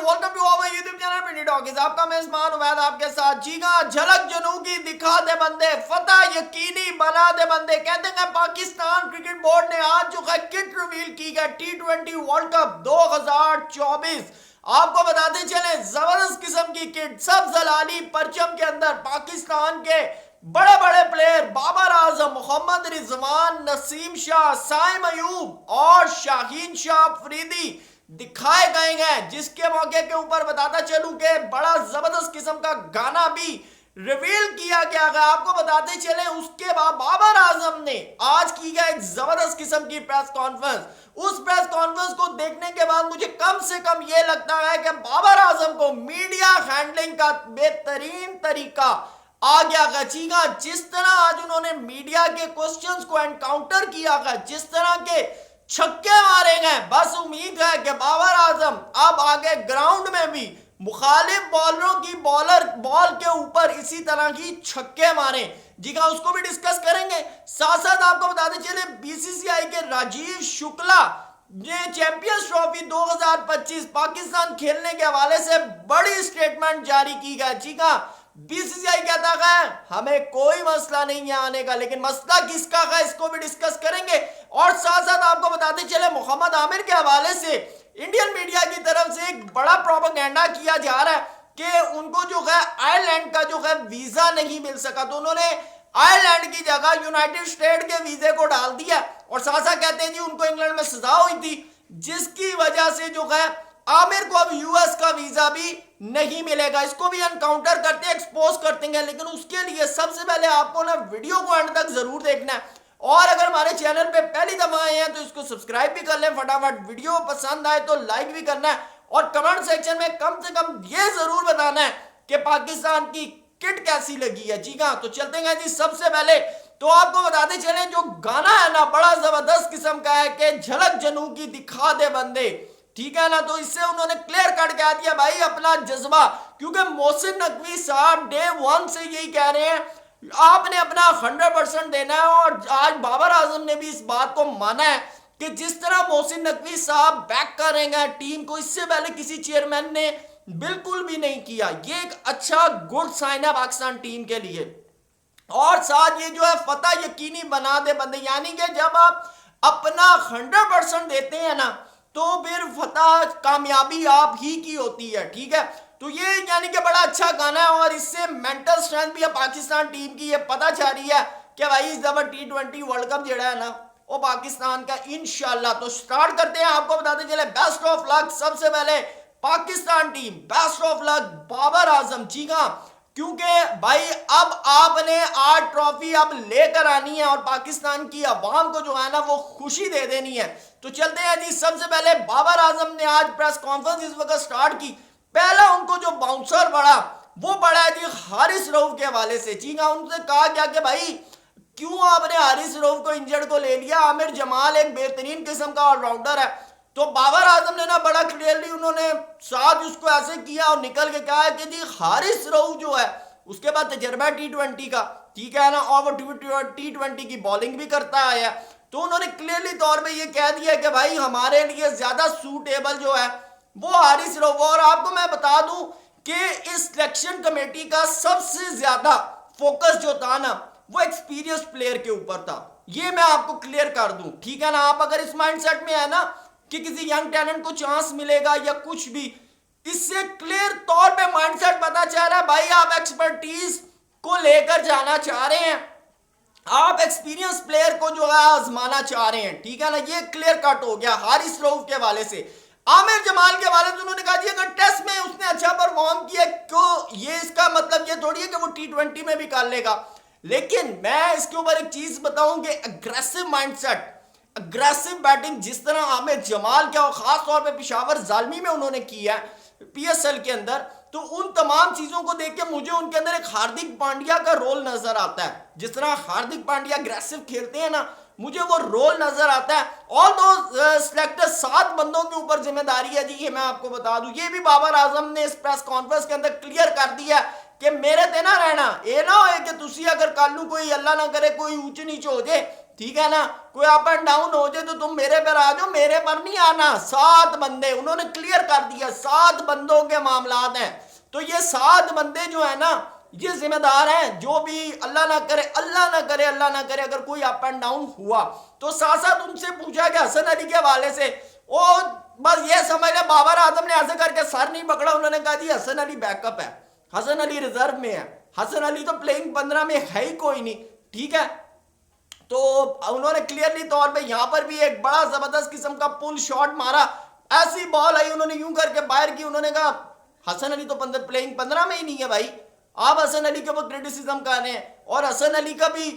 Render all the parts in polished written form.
Welcome to our YouTube channel Pindi talkies. आपका मेजबान उमैद आपके साथ। जी हाँ, झलक जनू की दिखा दे बंदे, फतह यकीनी बना दे बंदे। कहते हैं पाकिस्तान क्रिकेट बोर्ड ने आज जो है किट रिवील की है T20 वर्ल्ड कप 2024। आपको बताते चले जबरदस्त किस्म की किट, सब जलाली परचम के अंदर पाकिस्तान के बड़े बड़े प्लेयर बाबर आजम, मोहम्मद रिजवान, नसीम शाह, साइम अयूब और शाहीन शाह अफरीदी दिखाए गए हैं। जिसके मौके के ऊपर बताता चलूं कि बड़ा जबरदस्त किस्म का गाना भी रिवील किया गया है। आपको बताते चले उसके बाद बाबर आजम ने आज की गई एक जबरदस्त किस्म की प्रेस कॉन्फ्रेंस। उस प्रेस कॉन्फ्रेंस को देखने के बाद मुझे कम से कम यह लगता है कि बाबर आजम को मीडिया हैंडलिंग का बेहतरीन तरीका आ गया है। जी हाँ, जिस तरह आज उन्होंने मीडिया के क्वेश्चंस को एनकाउंटर किया है, जिस तरह के छक्के मारे गए, बस उम्मीद है कि बाबर आजम अब आगे ग्राउंड में भी मुखालिफ बॉलरों की बॉल के ऊपर इसी तरह की छक्के मारे। जी हाँ, उसको भी डिस्कस करेंगे। साथ साथ आपको बताते चले बीसीसीआई के राजीव शुक्ला ने चैंपियंस ट्रॉफी 2025 पाकिस्तान खेलने के हवाले से बड़ी स्टेटमेंट जारी की है। जी हाँ, बीसीसीआई कहता है हमें कोई मसला नहीं है आने का, लेकिन मसला किसका है इसको भी डिस्कस करेंगे। और साथ साथ आपको बताते चले मोहम्मद आमिर के हवाले से इंडियन मीडिया की तरफ से एक बड़ा प्रोपेगेंडा किया जा रहा है कि उनको जो है आयरलैंड का जो है वीजा नहीं मिल सका, तो उन्होंने आयरलैंड की जगह यूनाइटेड स्टेट के वीजे को डाल दिया। और साथ साथ कहते हैं जी उनको इंग्लैंड में सजा हुई थी, जिसकी वजह से जो है आमिर को अब यूएस का वीजा भी नहीं मिलेगा। इसको भी एनकाउंटर करते हैं, एक्सपोज करते हैं, लेकिन उसके लिए सबसे पहले आपको ना वीडियो को एंड तक जरूर देखना है। और अगर हमारे चैनल पे पहली दफा आए हैं तो इसको सब्सक्राइब भी कर लें फटाफट। वीडियो पसंद आए तो लाइक भी करना है और कमेंट सेक्शन में कम से कम ये जरूर बताना है कि पाकिस्तान की किट कैसी लगी है। जी हाँ, तो चलते हैं जी। सबसे पहले तो आपको बताते चले जो गाना है ना बड़ा जबरदस्त किस्म का है कि झलक जनू की दिखा दे बंदे, ठीक है ना। तो इससे उन्होंने क्लियर कट कह दिया भाई अपना जज्बा, क्योंकि मोहसिन नकवी साहब डे वन से यही कह रहे हैं आपने अपना 100% देना है। और आज बाबर आजम ने भी इस बात को माना है कि जिस तरह मोहसिन नकवी साहब बैक करेंगे टीम को, इससे पहले किसी चेयरमैन ने बिल्कुल भी नहीं किया। ये एक अच्छा गुड साइन है पाकिस्तान टीम के लिए। और साथ ये जो है फतह यकीनी बना दे बंदे, यानी कि जब आप अपना 100% देते हैं ना तो फिर फतह कामयाबी आप ही की होती है, ठीक है। तो ये यानी कि बड़ा अच्छा गाना है और इससे मेंटल स्ट्रेंथ भी है पाकिस्तान टीम की। ये पता चल रही है कि भाई इस दफा T20 वर्ल्ड कप जड़ा है ना वो पाकिस्तान का इंशाल्लाह। तो स्टार्ट करते हैं। आपको बताते चले बेस्ट ऑफ लक। सबसे पहले Pakistan team best of luck Babar Azam. जी हाँ, क्योंकि भाई अब आपने 8 ट्रॉफी अब लेकर आनी है और पाकिस्तान की आवाम को जो है ना वो खुशी दे देनी है। तो चलते हैं जी। सबसे पहले बाबर आजम ने आज प्रेस कॉन्फ्रेंस इस वक्त स्टार्ट की। पहला उनको जो बाउंसर पड़ा वो पड़ा है जी हारिस रऊफ के हवाले से। जी हाँ, उनसे कहा गया कि भाई क्यों आपने हारिस रऊफ को इंजर्ड को ले लिया, आमिर जमाल एक बेहतरीन किस्म का ऑलराउंडर है। तो बाबर आजम ने ना बड़ा क्लियरली उन्होंने साथ उसको ऐसे किया और निकल के कहा कि जी हारिस रऊफ जो है उसके बाद तजर्बा T20 का, ठीक है ना, और वो T20 की बॉलिंग भी करता आया। तो उन्होंने क्लियरली तौर पे ये कह दिया कि भाई हमारे लिए ज्यादा सूटेबल जो है वो हारिस रऊफ। और आपको मैं बता दूं कि इस सिलेक्शन कमेटी का सबसे ज्यादा फोकस जो था ना वो एक्सपीरियंस प्लेयर के ऊपर था। ये मैं आपको क्लियर कर दूं, ठीक है ना। आप अगर इस माइंडसेट में है ना कि किसी यंग टैलेंट को चांस मिलेगा या कुछ भी, इससे क्लियर तौर पे माइंडसेट पता चल रहा है भाई आप एक्सपर्टीज को लेकर जाना चाह रहे हैं, आप एक्सपीरियंस प्लेयर को जो है आजमाना चाह रहे हैं, ठीक है ना। ये क्लियर कट हो गया हारिस रऊफ के हवाले से। आमिर जमाल के हवाले से उन्होंने कहा जी अगर टेस्ट में उसने अच्छा परफॉर्म किया तो ये इसका मतलब ये थोड़ी है कि वो T20 में भी कर लेगा। लेकिन मैं इसके ऊपर एक चीज बताऊं कि अग्रेसिव माइंडसेट, अग्रेसिव बैटिंग जिस तरह आमिर जमाल के और खास तौर पे पेशावर जालमी में उन्होंने किया PSL के अंदर, तो उन तमाम चीजों को देख के मुझे उनके अंदर एक हार्दिक पांड्या का रोल नजर आता है। जिस तरह हार्दिक पांड्या अग्रेसिव खेलते हैं ना मुझे वो रोल नजर आता है। ऑल दो सिलेक्टर 7 बंदों के ऊपर जिम्मेदारी है जी, ये मैं आपको बता दूं। ये भी बाबर आजम ने इस प्रेस कॉन्फ्रेंस के अंदर क्लियर कर दिया कि मेरे ते ना रहना, ये ना हो कि तुसी अगर कल कोई अल्लाह ना करे कोई ऊंच नीच हो जाए ठीक है ना, कोई अप एंड डाउन हो जाए तो तुम मेरे पर आ जाओ, मेरे पर नहीं आना। 7 बंदे उन्होंने क्लियर कर दिया, 7 बंदों के मामलात हैं। तो ये 7 बंदे जो है ना, ये जिम्मेदार हैं। जो भी अल्लाह ना करे, अल्लाह ना करे, अल्लाह ना करे, अगर कोई अप एंड डाउन हुआ तो साथ साथ उनसे पूछा गया हसन अली के हवाले से, ओ बस ये समझ ले बाबर आजम ने ऐसे करके सर नहीं पकड़ा, उन्होंने कहा जी हसन अली बैकअप है, हसन अली रिजर्व में है, हसन अली तो प्लेइंग 15 में है ही कोई नहीं। ठीक है, तो उन्होंने क्लियरली तौर पे यहां पर भी एक बड़ा जबरदस्त किस्म का पुल शॉट मारा, ऐसी बॉल आई उन्होंने यूं करके बाहर की। उन्होंने कहा हसन अली तो प्लेइंग 15 में ही नहीं है भाई, आप हसन अली के ऊपर क्रिटिसिज्म कर रहे हैं। और हसन अली का भी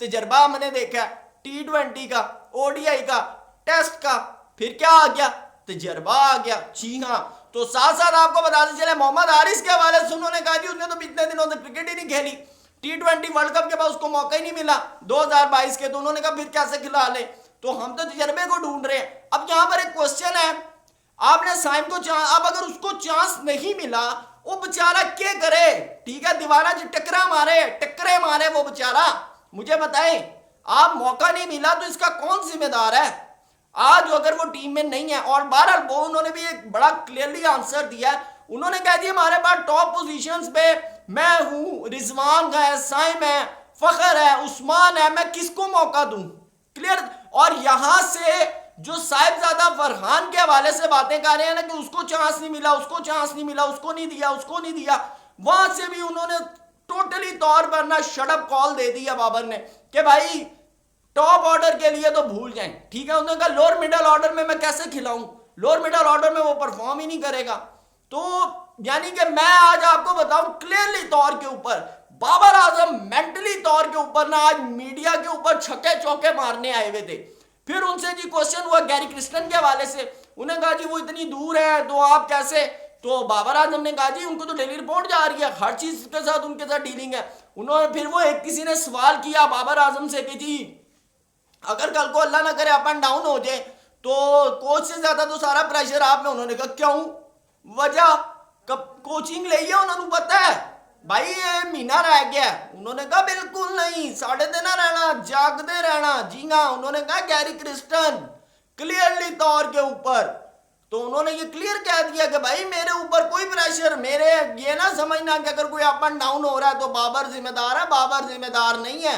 तजर्बा हमने देखा, T20 का, ODI का, टेस्ट का, फिर क्या आ गया, तजर्बा आ गया। जी हाँ, तो साथ साथ आपको बताते चले मोहम्मद हारिस के हवाले से उन्होंने कहा जी उसने तो इतने दिनों से क्रिकेट ही नहीं खेली, T20 वर्ल्ड कप के बाद उसको मौका ही नहीं मिला 2022 के, तो उन्होंने कहा फिर कैसे खिला ले। तो हम तो तजर्बे को ढूंढ रहे हैं। अब यहाँ पर एक क्वेश्चन है, आपने साइम को अब अगर उसको चांस नहीं मिला, वो बेचारा क्या करे? ठीक है, दीवाना जी टक्करे मारे वो बेचारा, मुझे बताएं, आप मौका नहीं मिला तो इसका कौन जिम्मेदार है आज अगर वो टीम में नहीं है। और बहरहाल वो उन्होंने भी एक बड़ा क्लियरली आंसर दिया, उन्होंने कह दिया हमारे पास टॉप पोजीशंस पे मैं हूं, रिजवान है, साइम है, फखर है, उस्मान है, मैं किसको मौका दूं? क्लियर। और यहां से जो साहिबजादा फरहान के हवाले से बातें कर रहे हैं ना कि उसको चांस नहीं मिला, उसको चांस नहीं मिला, उसको नहीं दिया, वहां से भी उन्होंने टोटली तौर पर ना शटअप कॉल दे दिया बाबर ने कि भाई टॉप ऑर्डर के लिए तो भूल जाएं। ठीक है, उन्होंने कहा लोअर मिडल ऑर्डर में मैं कैसे खिलाऊं, लोअर मिडल ऑर्डर में वो परफॉर्म ही नहीं करेगा। तो यानी कि मैं आज आपको बताऊं क्लियरली तौर के ऊपर बाबर आजम मेंटली तौर के ऊपर ना आज मीडिया के ऊपर छक्के चौके मारने आए हुए थे। फिर उनसे जी क्वेश्चन हुआ गैरी क्रिस्टन के हवाले से, उन्हें कहा जी वो इतनी दूर है तो आप कैसे, तो बाबर आजम ने कहा जी उनको तो डेली रिपोर्ट जा रही है, हर चीज के साथ उनके साथ डीलिंग है। उन्होंने फिर वो एक किसी ने सवाल किया बाबर आजम से कि जी अगर कल को अल्लाह ना करे अप एंड डाउन हो जाए तो कोच से ज्यादा तो सारा प्रेशर आप में। उन्होंने कहा क्यों, वजह कोचिंग ले है, उन्होंने पता है भाई ये महीना रह गया। उन्होंने कहा बिल्कुल नहीं, 3.5 रहना, जागते रहना। जी हाँ, उन्होंने कहा गैरी क्रिस्टन क्लियरली तौर के ऊपर, तो उन्होंने ये क्लियर कह दिया कि भाई मेरे ऊपर कोई प्रेशर, मेरे ये ना समझना कि अगर कोई अप एंड डाउन हो रहा है तो बाबर जिम्मेदार है, बाबर जिम्मेदार नहीं है,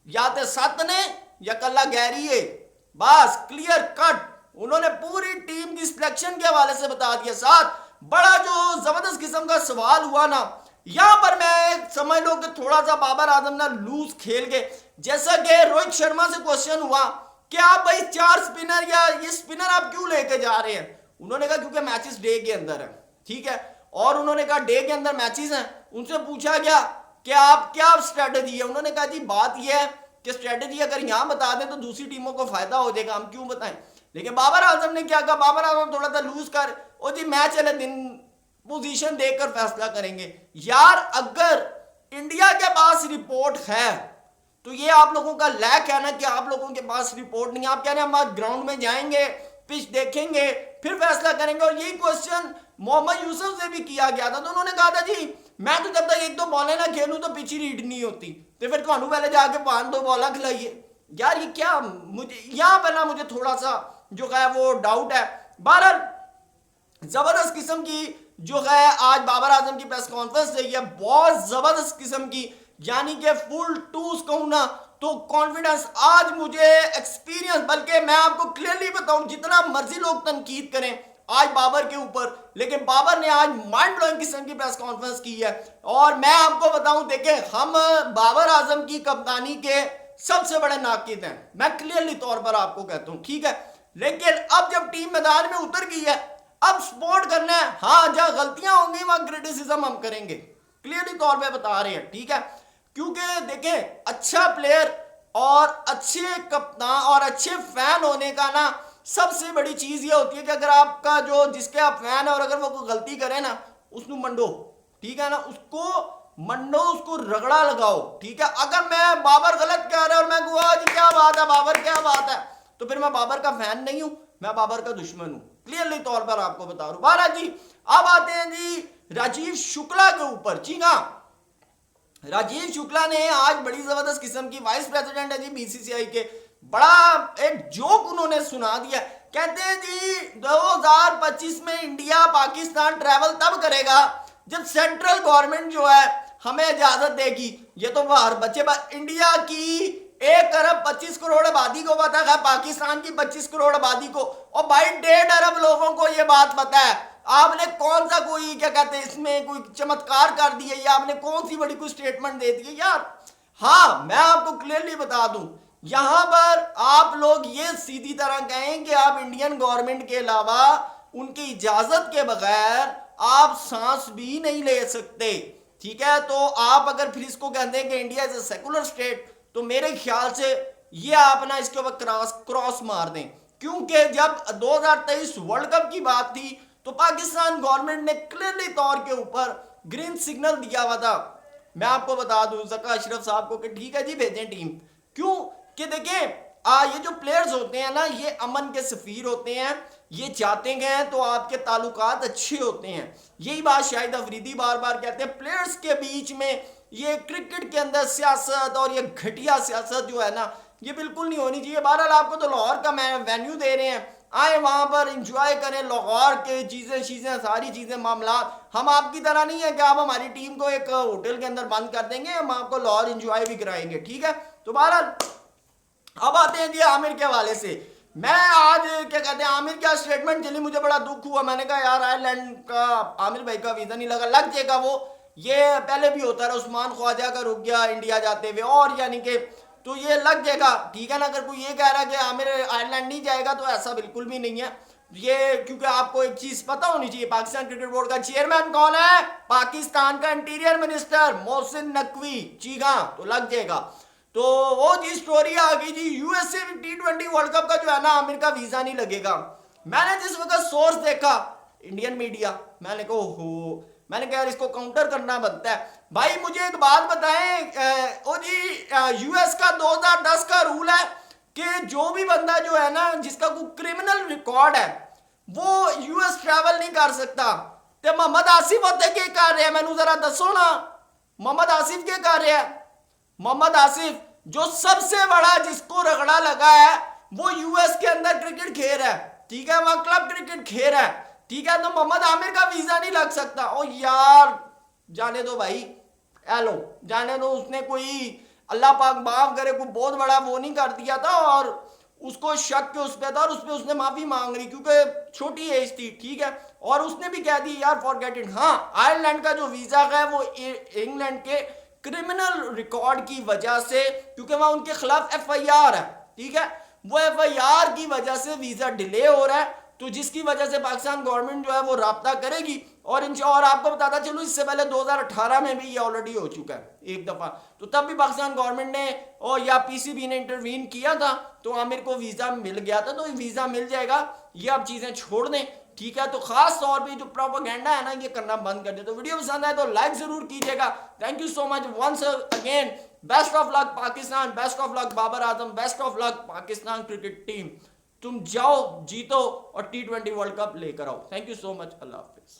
या तो सत ने या कल्ला गैरी है, बस क्लियर कट। उन्होंने पूरी टीम की सिलेक्शन के हवाले से बता दिया। साथ बड़ा जो जबरदस्त किस्म का सवाल हुआ ना, यहां पर मैं समझ लो कि थोड़ा सा बाबर आजम ना लूज खेल गए। जैसा कि रोहित शर्मा से क्वेश्चन हुआ कि आप भाई 4 स्पिनर या ये स्पिनर आप क्यों लेके जा रहे हैं, उन्होंने कहा क्योंकि मैचेस डे के अंदर है। ठीक है, और उन्होंने कहा डे के अंदर मैचेस हैं। उनसे पूछा गया कि आप क्या स्ट्रेटेजी है, उन्होंने कहा जी बात यह है कि स्ट्रेटेजी अगर यहां बता दें तो दूसरी टीमों को फायदा हो जाएगा, हम क्यों बताएं। लेकिन बाबर आजम ने क्या कहा, बाबर आजम थोड़ा सा लूज कर, ओ जी मैच वाले दिन पोजीशन देखकर फैसला करेंगे। यार अगर इंडिया के पास रिपोर्ट है तो ये आप लोगों का लैक है ना कि आप लोगों के पास रिपोर्ट नहीं। आप कह रहे हैं हम आज ग्राउंड में जाएंगे, पिच देखेंगे, फिर फैसला करेंगे। और यही क्वेश्चन मोहम्मद यूसुफ से भी किया गया था, तो उन्होंने कहा था जी मैं तो जब तक 1-2 बॉलें ना खेलूं तो पिच ही रीड नहीं होती, तो फिर तो पहले जाके 5-2 बॉला खिलाइए। यार ये क्या, मुझे यहां पर ना मुझे थोड़ा सा जो है वो डाउट है। बहरहाल जबरदस्त किस्म की जो है आज बाबर आजम की प्रेस कॉन्फ्रेंस रही है, बहुत जबरदस्त किस्म की, यानी कि फुल टूस कहूं ना तो कॉन्फिडेंस आज मुझे एक्सपीरियंस, बल्कि मैं आपको क्लियरली बताऊं जितना मर्जी लोग तनकीद करें आज बाबर के ऊपर, लेकिन बाबर ने आज माइंड ब्लोइंग किस्म की प्रेस कॉन्फ्रेंस की है। और मैं आपको बताऊं देखें हम बाबर आजम की कप्तानी के सबसे बड़े नाकिद हैं, मैं क्लियरली तौर पर आपको कहता हूं। ठीक है, लेकिन अब जब टीम मैदान में उतर गई है, अब सपोर्ट करना है। हाँ, जहां गलतियां होंगी वहां क्रिटिसिज्म हम करेंगे, क्लियरली तौर पे बता रहे हैं। ठीक है, क्योंकि देखें अच्छा प्लेयर और अच्छे कप्तान और अच्छे फैन होने का ना सबसे बड़ी चीज ये होती है कि अगर आपका जो जिसके आप फैन है और अगर वो कोई गलती करे ना उसको मंडो, ठीक है ना, उसको मंडो, उसको रगड़ा लगाओ। ठीक है, अगर मैं बाबर गलत कह रहा है और मैं गुआ जी क्या बात है, बाबर क्या बात है, तो फिर मैं बाबर का फैन नहीं हूं, मैं बाबर का दुश्मन हूं, क्लियरली तौर पर आपको बता रहा हूं। जी अब आते हैं जी राजीव शुक्ला के ऊपर। जी हाँ, राजीव शुक्ला ने आज बड़ी जबरदस्त किस्म की, वाइस प्रेसिडेंट है जी बीसीसीआई के, बड़ा एक जोक उन्होंने सुना दिया। कहते हैं जी 2025 में इंडिया पाकिस्तान ट्रैवल तब करेगा जब सेंट्रल गवर्नमेंट जो है हमें इजाजत देगी। ये तो बाहर बच्चे इंडिया की 1 अरब 25 करोड़ आबादी को पता है, पाकिस्तान की 25 करोड़ आबादी को, और भाई 1.5 अरब लोगों को ये बात पता है। आपने कौन सा कोई क्या कहते हैं इसमें कोई चमत्कार कर दिया, या आपने कौन सी बड़ी कोई स्टेटमेंट दे दी है यार। हाँ, मैं आपको क्लियरली बता दूं, यहां पर आप लोग ये सीधी तरह कहें कि आप इंडियन गवर्नमेंट के अलावा उनकी इजाजत के बगैर आप सांस भी नहीं ले सकते, ठीक है। तो आप अगर फिर इसको कहते हैं कि India is a secular state, तो मेरे ख्याल से ये आप ना इसके ऊपर क्रॉस मार दें, क्योंकि जब 2023 वर्ल्ड कप की बात थी तो पाकिस्तान गवर्नमेंट ने क्लियरली तौर के ऊपर ग्रीन सिग्नल दिया हुआ था। मैं आपको बता दूं ज़का अशरफ साहब को कि ठीक है जी भेजें टीम, क्यों कि देखें ये जो प्लेयर्स होते हैं ना, ये अमन के सफीर होते हैं, ये चाहते हैं तो आपके ताल्लुकात अच्छे होते हैं। यही बात शाहिद अफरीदी बार बार कहते हैं, प्लेयर्स के बीच में ये क्रिकेट के अंदर सियासत और ये घटिया सियासत जो है ना, ये बिल्कुल नहीं होनी चाहिए। बहरहाल आपको तो लाहौर का वेन्यू दे रहे हैं, आए वहां पर इंजॉय करें लाहौर के चीजें सारी चीजें मामला। हम आपकी तरह नहीं है कि आप हमारी टीम को एक होटल के अंदर बंद कर देंगे, हम आपको लाहौर इंजॉय भी कराएंगे, ठीक है। तो बहरहाल अब आते हैं जी आमिर के हवाले से। मैं आज क्या कहते हैं आमिर का स्टेटमेंट चली, मुझे बड़ा दुख हुआ। मैंने कहा यार आयरलैंड का आमिर भाई का वीजा नहीं लग जाएगा वो, ये पहले भी होता रहा, उस्मान ख्वाजा का रुक गया इंडिया जाते हुए, और यानी कि तो ये लग जाएगा, ठीक है ना। अगर कोई ये कह रहा है कि आमिर आयरलैंड नहीं जाएगा तो ऐसा बिल्कुल भी नहीं है ये, क्योंकि आपको एक चीज पता होनी चाहिए, पाकिस्तान क्रिकेट बोर्ड का चेयरमैन कौन है? पाकिस्तान का इंटीरियर मिनिस्टर मोहसिन नकवी, जी हाँ, तो लग जाएगा। तो वो जी स्टोरी आ गई जी, यूएसए T20 वर्ल्ड कप का जो है ना आमिर का वीजा नहीं लगेगा। मैंने जिस वक्त सोर्स देखा इंडियन मीडिया, मैंने कहा हो, मैंने कहा यार इसको काउंटर करना बनता है। भाई मुझे एक बात बताएं, ओ जी यूएस का 2010 का रूल है कि जो भी बंदा जो है ना जिसका कोई क्रिमिनल रिकॉर्ड है वो यूएस ट्रैवल नहीं कर सकता। ते मोहम्मद आसिफ होते क्या कर रहे हैं, मैनू जरा दसो ना, मोहम्मद आसिफ क्या कर रहे हैं? मोहम्मद आसिफ जो सबसे बड़ा जिसको रगड़ा लगा है वो यूएस के अंदर क्रिकेट खेल रहा है, ठीक है, वहां क्लब क्रिकेट खेल रहा है, ठीक है। तो मोहम्मद आमिर का वीजा नहीं लग सकता। ओ यार जाने दो भाई, हेलो जाने दो, उसने कोई अल्लाह पाक माफ करे कोई बहुत बड़ा वो नहीं कर दिया था, और उसको शक के उस पे था, और उस पे उसने माफी मांग रही क्योंकि छोटी एज थी, ठीक है। और उसने भी कह दी यार फॉरगेट इट। हाँ, आयरलैंड का जो वीजा है वो इंग्लैंड के क्रिमिनल रिकॉर्ड की वजह से, क्योंकि वहां उनके खिलाफ FIR है, ठीक है, वो FIR की वजह से वीजा डिले हो रहा है। तो जिसकी वजह से पाकिस्तान गवर्नमेंट जो है वो राब्ता करेगी, और आपको बताता चलूं इससे पहले 2018 में भी ये ऑलरेडी हो चुका है एक दफा, तो तब भी पाकिस्तान गवर्नमेंट ने और या PCB ने इंटरवीन किया था, तो आमिर को वीजा मिल गया था। तो वीजा मिल जाएगा, ये आप चीजें छोड़ दें, ठीक है। तो खास तौर पे जो प्रोपेगेंडा है ना ये करना बंद कर दे। तो वीडियो पसंद आए तो लाइक जरूर कीजिएगा। Thank you so much once again, best of luck Pakistan, best of luck Babar Azam, best of luck Pakistan cricket team. तुम जाओ जीतो और T20 वर्ल्ड कप लेकर आओ। थैंक यू सो मच, अल्लाह हाफिज।